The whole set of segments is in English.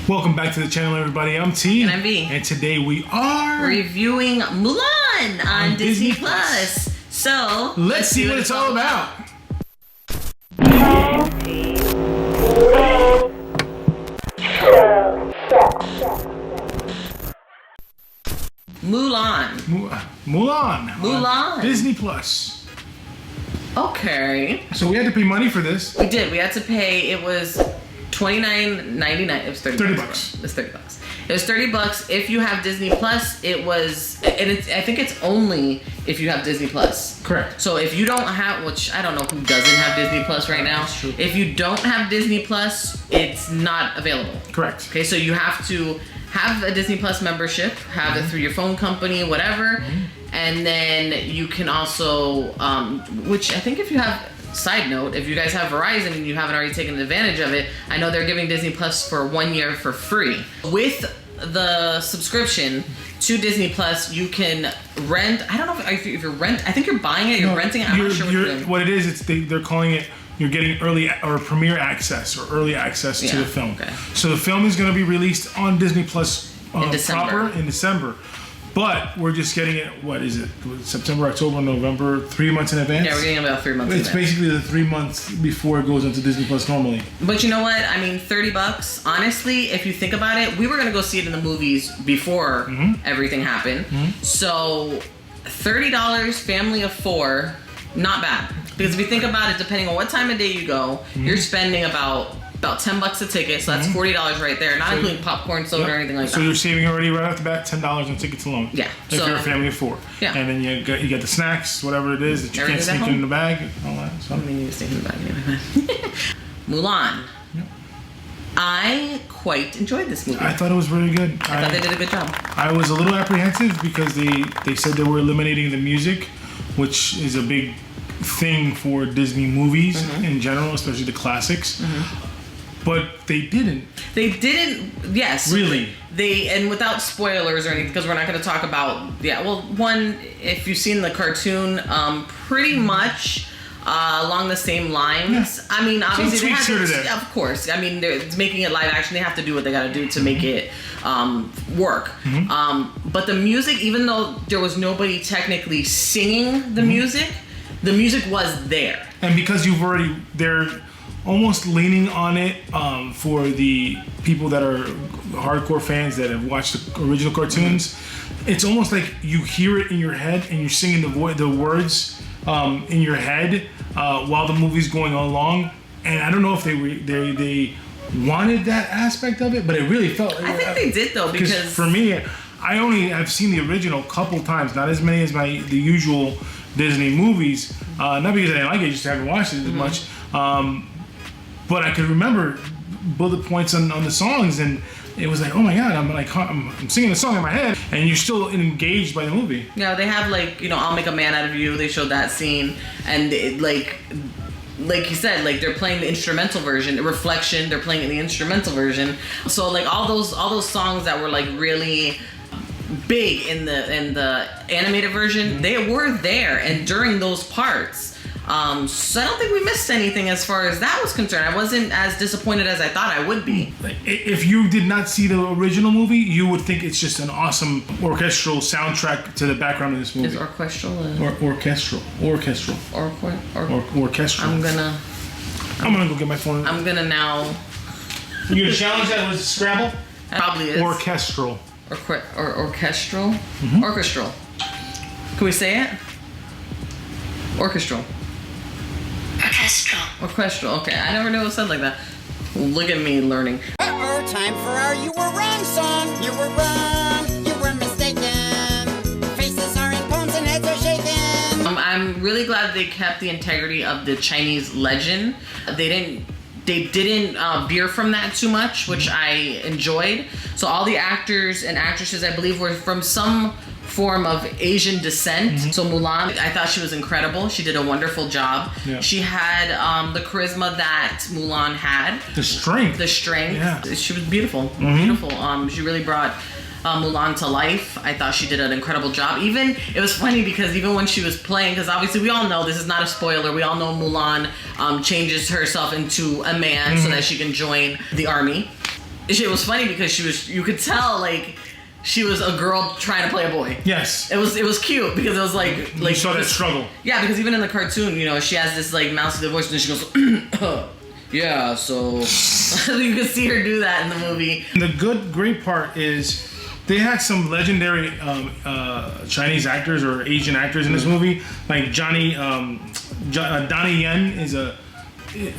Welcome back to the channel, everybody. I'm T. And I'm V. And today we are reviewing Mulan on Disney Plus. So let's see what it's all about. Mulan. Disney Plus. Okay. So we had to pay money for this. We did. We had to pay. It was $29.99. It was $30 bucks. It was $30. It was $30 if you have Disney Plus. It was, and I think it's only if you have Disney Plus. Correct. So if you don't have, which I don't know who doesn't have Disney Plus right now. That's true. If you don't have Disney Plus, it's not available. Correct. Okay, so you have to have a Disney Plus membership, have it through your phone company, whatever, and then you can also, which I think if you have. Side note, if you guys have Verizon and you haven't already taken advantage of it, I know they're giving Disney Plus for 1 year for free. With the subscription to Disney Plus, you can rent. I don't know if you're I think you're buying it, you're renting it. I'm not sure what you're doing. What it is, they're calling it, you're getting early or premiere access or early access to the film. Okay. So the film is going to be released on Disney Plus in December. in December. But we're just getting it, what is it? September, October, November, 3 months in advance? Yeah, we're getting about 3 months in It's advance. basically the 3 months before it goes into Disney Plus normally. But you know what? I mean, $30, honestly, if you think about it, we were going to go see it in the movies before everything happened. So $30, family of 4, not bad. Because if you think about it, depending on what time of day you go, you're spending about $10 a ticket, so that's $40 right there, not including popcorn, soda, or anything like that. So you're saving already right off the bat $10 on tickets alone. Yeah. If you're a family of 4. Yeah. And then you get the snacks, whatever it is that you can't sneak in the bag and all that. So. I mean, you sneak in the bag anyway. Mulan. Yep. I quite enjoyed this movie. I thought it was really good. I thought they did a good job. I was a little apprehensive because they said they were eliminating the music, which is a big thing for Disney movies in general, especially the classics. But they didn't. They didn't. Yes. Really. And without spoilers or anything, because we're not going to talk about. Yeah. Well, one, if you've seen the cartoon, pretty much along the same lines. Yeah. I mean, obviously they have to, of course. I mean, it's making it live action. They have to do what they got to do to make it work. But the music, even though there was nobody technically singing the music was there. And because they're almost leaning on it for the people that are hardcore fans that have watched the original cartoons. It's almost like you hear it in your head and you're singing the words in your head while the movie's going along. And I don't know if they wanted that aspect of it, but it really felt. I think they did though, because for me, I've seen the original a couple times, not as many as the usual Disney movies. Not because I didn't like it, just haven't watched it as much. But I could remember bullet points on the songs, and it was like, oh my god, I'm singing the song in my head, and you're still engaged by the movie. Yeah, they have I'll Make a Man Out of You. They showed that scene, and like you said, they're playing the instrumental version. Reflection, they're playing the instrumental version. So all those songs that were really big in the animated version, they were there, and during those parts. So I don't think we missed anything as far as that was concerned. I wasn't as disappointed as I thought I would be. If you did not see the original movie, you would think it's just an awesome orchestral soundtrack to the background of this movie. Is orchestral? Orchestral. Orchestral. I'm gonna go get my phone. I'm gonna now. You gonna challenge that with Scrabble? Probably is. Orchestral. Orchestral. Orchestral. Can we say it? Orchestral. Orchestral. Okay, I never knew it was said like that. Look at me learning. Time for our "You Were Wrong" song. You were wrong. You were mistaken. Faces are in poems and heads are shaking. I'm really glad they kept the integrity of the Chinese legend. They didn't veer from that too much, which I enjoyed. So all the actors and actresses, I believe, were from some form of Asian descent. So Mulan, I thought she was incredible. She did a wonderful job. Yeah. She had the charisma that Mulan had. The strength. Yeah. She was beautiful. Beautiful. She really brought Mulan to life. I thought she did an incredible job. It was funny because even when she was playing, because obviously we all know, this is not a spoiler, we all know Mulan changes herself into a man so that she can join the army. it was funny because you could tell like she was a girl trying to play a boy. Yes. It was cute because it was like you saw that struggle. Yeah, because even in the cartoon, you know, she has this like mousy voice and she goes, yeah, so you can see her do that in the movie. And the great part is they had some legendary Chinese actors or Asian actors in this movie, like Donnie Yen is a.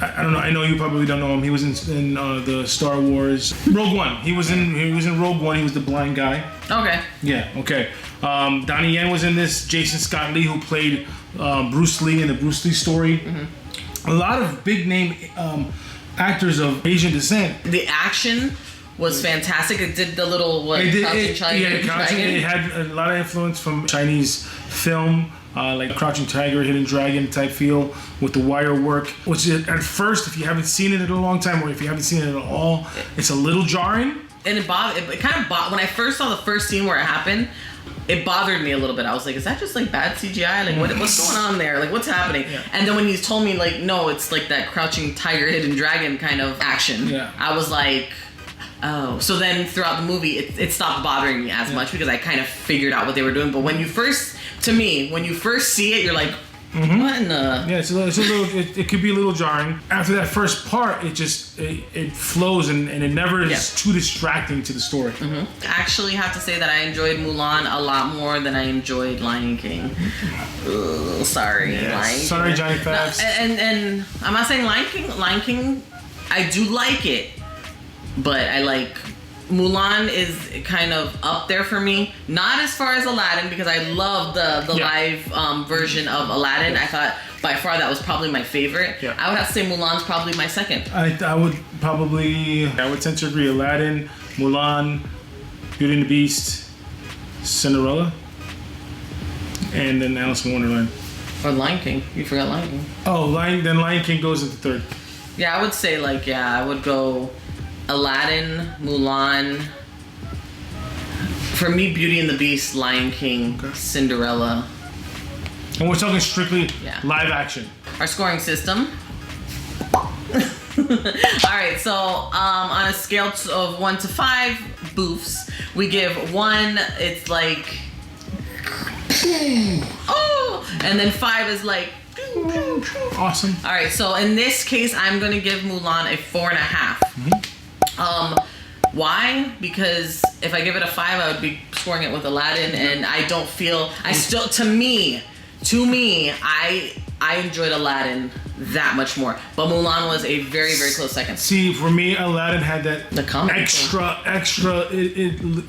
I don't know. I know you probably don't know him. He was in the Star Wars Rogue One. He was in Rogue One. He was the blind guy. Okay. Yeah. Okay. Donnie Yen was in this. Jason Scott Lee, who played Bruce Lee in the Bruce Lee story. A lot of big name actors of Asian descent. The action was fantastic. It did the little Crouching Tiger, Dragon. It had a lot of influence from Chinese film. Like Crouching Tiger, Hidden Dragon type feel with the wire work, which at first, if you haven't seen it in a long time or if you haven't seen it at all, it's a little jarring. And it kind of when I first saw the first scene where it happened, it bothered me a little bit. I was like, is that just like bad CGI? Like what's going on there? Like what's happening? Yeah. And then when you told me like, no, it's like that Crouching Tiger, Hidden Dragon kind of action. Yeah. I was like, oh. So then throughout the movie, it stopped bothering me as much because I kind of figured out what they were doing. But when you first see it, you're like, what in the... Yeah, it's a little. It could be a little jarring. After that first part, it flows and it never is too distracting to the story. I actually have to say that I enjoyed Mulan a lot more than I enjoyed Lion King. Ugh, sorry, yes. Lion King. Sorry, Johnny Fabs. No, and I'm not saying Lion King. Lion King, I do like it, but I like... Mulan is kind of up there for me. Not as far as Aladdin, because I love the live version of Aladdin. I thought by far that was probably my favorite. Yeah. I would have to say Mulan's probably my second. I would tend to agree. Aladdin, Mulan, Beauty and the Beast, Cinderella, and then Alice in Wonderland. Or Lion King. You forgot Lion King. Oh, Lion King goes into third. Yeah, I would say I would go Aladdin, Mulan. For me, Beauty and the Beast, Lion King, Cinderella. And we're talking strictly live action. Our scoring system. Alright, so on a scale of 1 to 5 boofs, we give 1, it's like... oh! And then 5 is like... awesome. Alright, so in this case, I'm going to give Mulan a 4.5. Why? Because if I give it a 5, I would be scoring it with Aladdin, and I don't feel... to me, I enjoyed Aladdin that much more. But Mulan was a very, very close second. See, for me, Aladdin had that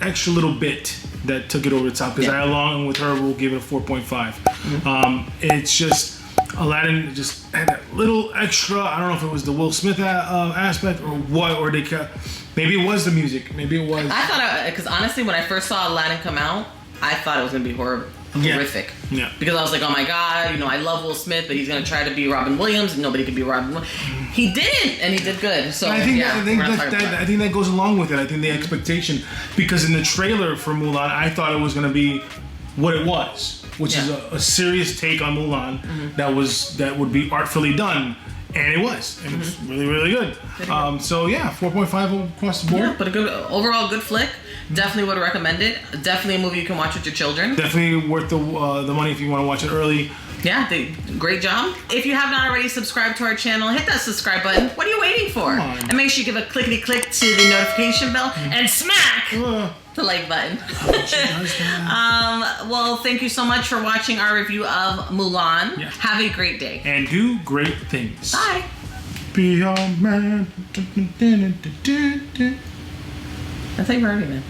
extra little bit that took it over the top. Because I, along with her, will give it a 4.5. It's just... Aladdin just had that little extra. I don't know if it was the Will Smith aspect or what, or maybe it was the music. Maybe it was. I thought, because honestly, when I first saw Aladdin come out, I thought it was gonna be horrific. Yeah. Because I was like, oh my god, I love Will Smith, but he's gonna try to be Robin Williams, and nobody could be Robin Williams. He didn't, and he did good. So I think that goes along with it. I think the expectation, because in the trailer for Mulan, I thought it was gonna be what it was, which is a serious take on Mulan that would be artfully done, and it was really, really good. 4.5 across the board. Yeah, but overall good flick. Definitely would recommend it. Definitely a movie you can watch with your children. Definitely worth the money if you want to watch it early. Yeah, great job. If you have not already subscribed to our channel, hit that subscribe button. What are you waiting for? And make sure you give a clickety-click to the notification bell and smack the like button. Well, thank you so much for watching our review of Mulan. Yeah. Have a great day. And do great things. Bye. Be your man. That's how you heard it, man.